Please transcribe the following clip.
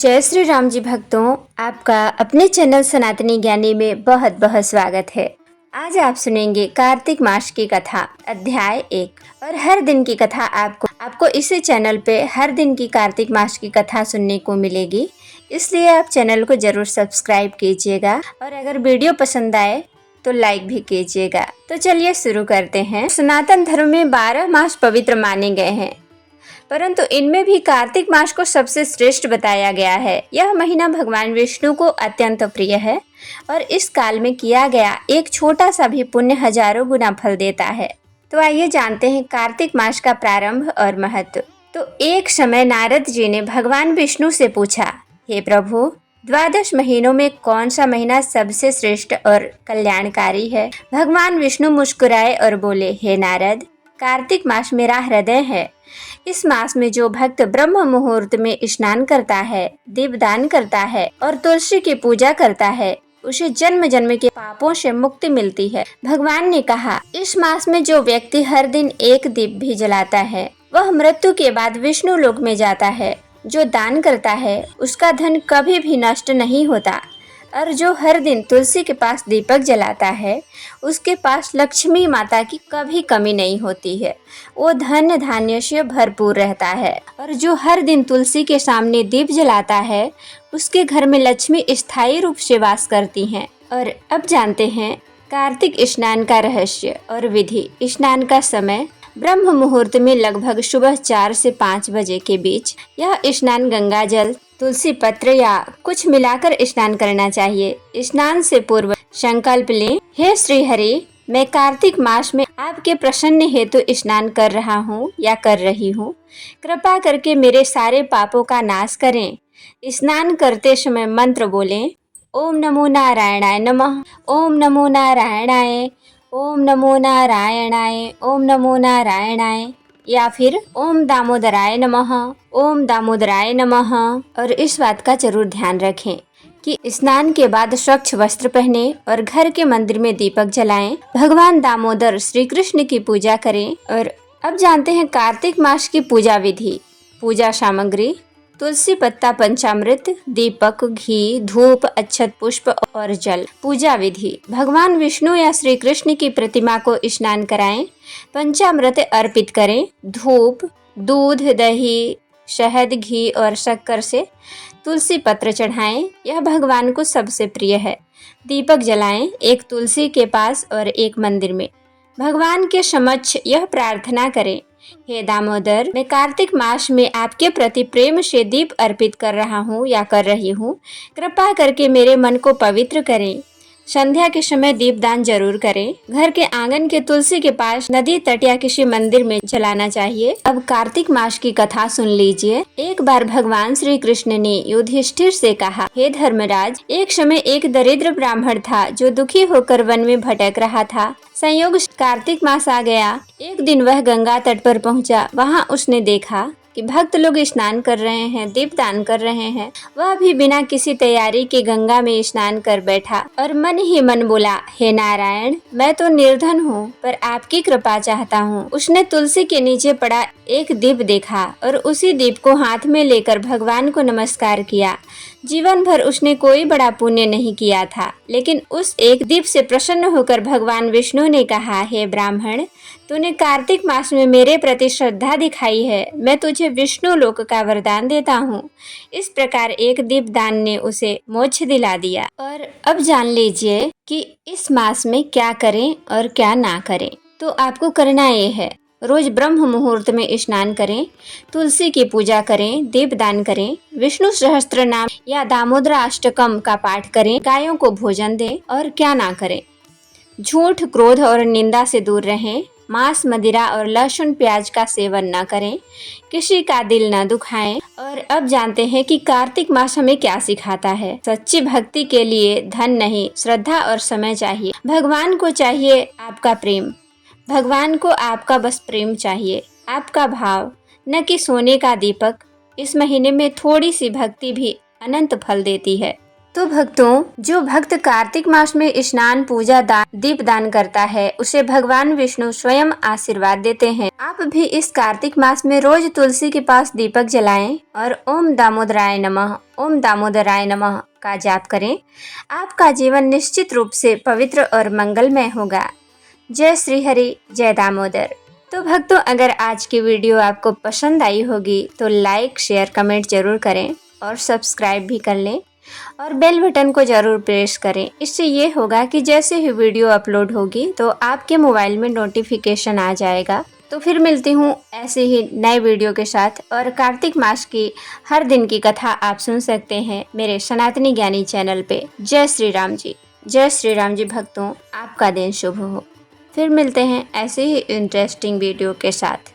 जय श्री राम जी भक्तों, आपका अपने चैनल सनातनी ज्ञानी में बहुत बहुत स्वागत है। आज आप सुनेंगे कार्तिक मास की कथा अध्याय 1 और हर दिन की कथा आपको इसी चैनल पे हर दिन की कार्तिक मास की कथा सुनने को मिलेगी। इसलिए आप चैनल को जरूर सब्सक्राइब कीजिएगा और अगर वीडियो पसंद आए तो लाइक भी कीजिएगा। तो चलिए शुरू करते हैं। सनातन धर्म में 12 मास पवित्र माने गए हैं, परंतु इनमें भी कार्तिक मास को सबसे श्रेष्ठ बताया गया है। यह महीना भगवान विष्णु को अत्यंत प्रिय है और इस काल में किया गया एक छोटा सा भी पुण्य हजारों गुना फल देता है। तो आइए जानते हैं कार्तिक मास का प्रारंभ और महत्व। तो एक समय नारद जी ने भगवान विष्णु से पूछा, हे प्रभु, 12 महीनों में कौन सा महीना सबसे श्रेष्ठ और कल्याणकारी है? भगवान विष्णु मुस्कुराए और बोले, हे नारद, कार्तिक मास मेरा हृदय है। इस मास में जो भक्त ब्रह्म मुहूर्त में स्नान करता है, दीपदान करता है और तुलसी की पूजा करता है, उसे जन्म जन्म के पापों से मुक्ति मिलती है। भगवान ने कहा, इस मास में जो व्यक्ति हर दिन एक दीप भी जलाता है, वह मृत्यु के बाद विष्णु लोक में जाता है। जो दान करता है उसका धन कभी भी नष्ट नहीं होता और जो हर दिन तुलसी के पास दीपक जलाता है, उसके पास लक्ष्मी माता की कभी कमी नहीं होती है। वो धन धान्य से भरपूर रहता है और जो हर दिन तुलसी के सामने दीप जलाता है, उसके घर में लक्ष्मी स्थायी रूप से वास करती हैं। और अब जानते हैं कार्तिक स्नान का रहस्य और विधि। स्नान का समय ब्रह्म मुहूर्त में लगभग सुबह 4 से 5 बजे के बीच यह स्नान गंगा जल, तुलसी पत्र या कुछ मिलाकर स्नान करना चाहिए। स्नान से पूर्व संकल्प लें, हे श्री हरि, मैं कार्तिक मास में आपके प्रसन्न हेतु स्नान कर रहा हूँ या कर रही हूँ। कृपा करके मेरे सारे पापों का नाश करें। स्नान करते समय मंत्र बोलें, ओम नमो नारायणाय नमः, ओम नमो नारायणाय, ओम नमो नारायणाय, ओम नमो नारायणाय, या फिर ओम दामोदराय नमः, ओम दामोदराय नमः। और इस बात का जरूर ध्यान रखें कि स्नान के बाद स्वच्छ वस्त्र पहने और घर के मंदिर में दीपक जलाएं। भगवान दामोदर श्री कृष्ण की पूजा करें। और अब जानते हैं कार्तिक मास की पूजा विधि। पूजा सामग्री: तुलसी पत्ता, पंचामृत, दीपक, घी, धूप, अक्षत, पुष्प और जल। पूजा विधि: भगवान विष्णु या श्री कृष्ण की प्रतिमा को स्नान कराएं, पंचामृत अर्पित करें, धूप, दूध, दही, शहद, घी और शक्कर से तुलसी पत्र चढ़ाएं, यह भगवान को सबसे प्रिय है। दीपक जलाएं, एक तुलसी के पास और एक मंदिर में। भगवान के समक्ष यह प्रार्थना करें, हे दामोदर, मैं कार्तिक मास में आपके प्रति प्रेम से दीप अर्पित कर रहा हूँ या कर रही हूँ। कृपा करके मेरे मन को पवित्र करें। संध्या के समय दीपदान जरूर करें। घर के आंगन के तुलसी के पास, नदी तट या किसी मंदिर में जलाना चाहिए। अब कार्तिक मास की कथा सुन लीजिए। एक बार भगवान श्री कृष्ण ने युधिष्ठिर से कहा, हे धर्मराज, एक समय एक दरिद्र ब्राह्मण था जो दुखी होकर वन में भटक रहा था। संयोग कार्तिक मास आ गया। एक दिन वह गंगा तट पर पहुंचा। वहां उसने देखा कि भक्त लोग स्नान कर रहे हैं, दीपदान कर रहे हैं। वह भी बिना किसी तैयारी के गंगा में स्नान कर बैठा और मन ही मन बोला, हे नारायण, मैं तो निर्धन हूँ पर आपकी कृपा चाहता हूँ। उसने तुलसी के नीचे पड़ा एक दीप देखा और उसी दीप को हाथ में लेकर भगवान को नमस्कार किया। जीवन भर उसने कोई बड़ा पुण्य नहीं किया था, लेकिन उस एक दीप से प्रसन्न होकर भगवान विष्णु ने कहा, हे ब्राह्मण, तूने कार्तिक मास में मेरे प्रति श्रद्धा दिखाई है, मैं तुझे विष्णु लोक का वरदान देता हूँ। इस प्रकार एक दीपदान ने उसे मोक्ष दिला दिया। और अब जान लीजिए कि इस मास में क्या करें और क्या ना करें। तो आपको करना ये है, रोज ब्रह्म मुहूर्त में स्नान करें, तुलसी की पूजा करें, दीपदान करें, विष्णु सहस्त्र नाम या दामोदर अष्टकम का पाठ करें, गायों को भोजन दें। और क्या ना करें, झूठ, क्रोध और निंदा से दूर रहें, मांस, मदिरा और लहसुन प्याज का सेवन न करें, किसी का दिल न दुखाएं। और अब जानते हैं कि कार्तिक मास हमें क्या सिखाता है। सच्ची भक्ति के लिए धन नहीं, श्रद्धा और समय चाहिए। भगवान को चाहिए आपका प्रेम। भगवान को आपका बस प्रेम चाहिए, आपका भाव, न कि सोने का दीपक। इस महीने में थोड़ी सी भक्ति भी अनंत फल देती है। तो भक्तों, जो भक्त कार्तिक मास में स्नान, पूजा, दान, दीप दान करता है उसे भगवान विष्णु स्वयं आशीर्वाद देते हैं। आप भी इस कार्तिक मास में रोज तुलसी के पास दीपक जलाएं और ओम दामोदराय नमः, ओम दामोदराय नमः का जाप करें। आपका जीवन निश्चित रूप से पवित्र और मंगलमय होगा। जय श्री हरि, जय दामोदर। तो भक्तों, अगर आज की वीडियो आपको पसंद आई होगी तो लाइक, शेयर, कमेंट जरूर करें और सब्सक्राइब भी कर लें और बेल बटन को जरूर प्रेस करें। इससे ये होगा कि जैसे ही वीडियो अपलोड होगी तो आपके मोबाइल में नोटिफिकेशन आ जाएगा। तो फिर मिलती हूँ ऐसे ही नए वीडियो के साथ। और कार्तिक मास की हर दिन की कथा आप सुन सकते हैं मेरे सनातनी ज्ञानी चैनल पे। जय श्री राम जी, जय श्री राम जी। भक्तों, आपका दिन शुभ हो। फिर मिलते हैं ऐसे ही इंटरेस्टिंग वीडियो के साथ।